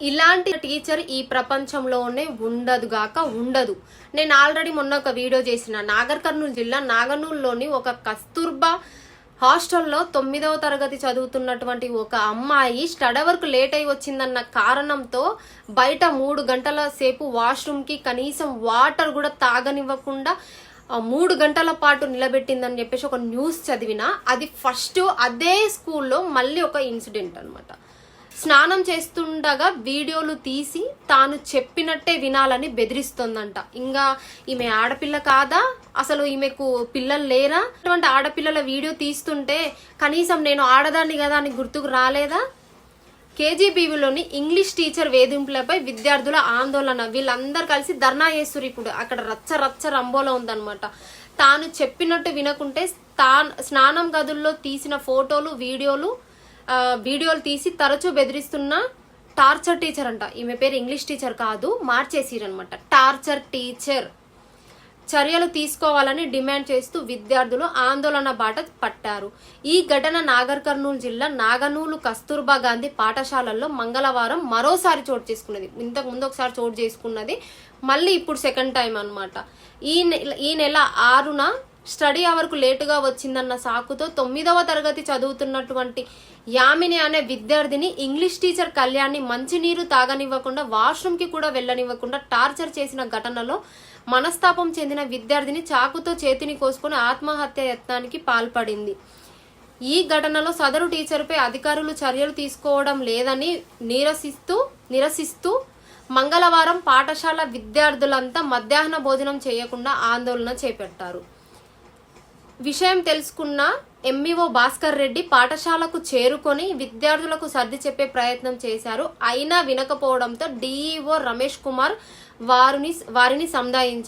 ఇలాంటి టీచర్ ఈ ప్రపంచంలోనే ఉండదు. నేను ఆల్రెడీ మొన్న ఒక వీడియో చేసిన నాగర్ కర్నూలు జిల్లా నాగనూలులోని ఒక కస్తూర్బా హాస్టల్లో 9వ తరగతి చదువుతున్నటువంటి ఒక అమ్మాయి స్టడీ వర్క్ లేట్ అయి వచ్చిందన్న కారణంతో బయట 3 గంటల సేపు వాష్రూమ్కి కనీసం వాటర్ కూడా తాగనివ్వకుండా 3 గంటల పాటు నిలబెట్టిందని చెప్పేసి ఒక న్యూస్ చదివిన. అది ఫస్ట్ అదే స్కూల్లో మళ్ళీ ఒక ఇన్సిడెంట్ అనమాట. స్నానం చేస్తుండగా వీడియోలు తీసి తాను చెప్పినట్టే వినాలని బెదిరిస్తోందంట. ఇంకా ఈమె ఆడపిల్ల కాదా, అసలు ఈమెకు పిల్లలు లేరా? అటువంటి ఆడపిల్లల వీడియో తీస్తుంటే కనీసం నేను ఆడదాన్ని కదా అని గుర్తుకు రాలేదా? కేజీబీవీలోని ఇంగ్లీష్ టీచర్ వేధింపులపై విద్యార్థుల ఆందోళన. వీళ్ళందరూ కలిసి ధర్నా చేస్తున్నారు. ఇప్పుడు అక్కడ రచ్చ రంబోలో ఉందన్నమాట. తాను చెప్పినట్టు వినకుంటే స్నానం గదుల్లో తీసిన ఫోటోలు వీడియోలు తీసి తరచూ బెదిరిస్తున్న టార్చర్ టీచర్ అంట. ఈమె పేరు ఇంగ్లీష్ టీచర్ కాదు, మార్చేసిరనమాట. టార్చర్ టీచర్ చర్యలు తీసుకోవాలని డిమాండ్ చేస్తూ విద్యార్థులు ఆందోళన బాట పట్టారు. ఈ ఘటన నాగర్ కర్నూలు జిల్లా నాగనూలు కస్తూర్బా గాంధీ పాఠశాలల్లో మంగళవారం మరోసారి చోటు చేసుకున్నది. ఇంతకు ముందు ఒకసారి చోటు చేసుకున్నది, మళ్ళీ ఇప్పుడు సెకండ్ టైం అనమాట. ఈ నెల 6న స్టడీ అవర్కు లేటుగా వచ్చిందన్న సాకుతో 9వ తరగతి చదువుతున్నటువంటి యామిని అనే విద్యార్థిని ఇంగ్లీష్ టీచర్ కళ్యాణ్ని మంచినీరు తాగనివ్వకుండా వాష్రూమ్కి కూడా వెళ్ళనివ్వకుండా టార్చర్ చేసిన ఘటనలో మనస్తాపం చెందిన విద్యార్థిని చాకుతో చేతిని కోసుకుని ఆత్మహత్య యత్నానికి పాల్పడింది. ఈ ఘటనలో సదరు టీచర్పై అధికారులు చర్యలు తీసుకోవడం లేదని నిరసిస్తూ మంగళవారం పాఠశాల విద్యార్థులంతా మధ్యాహ్న భోజనం చేయకుండా ఆందోళన చేపట్టారు. విషయం తెలుసుకున్న ఎంఈఓ భాస్కర్ రెడ్డి పాఠశాలకు చేరుకొని విద్యార్థులకు సర్ది చెప్పే ప్రయత్నం చేశారు. అయినా వినకపోవడంతో డిఈఓ రమేష్ కుమార్ వారిని సంధాయించారు.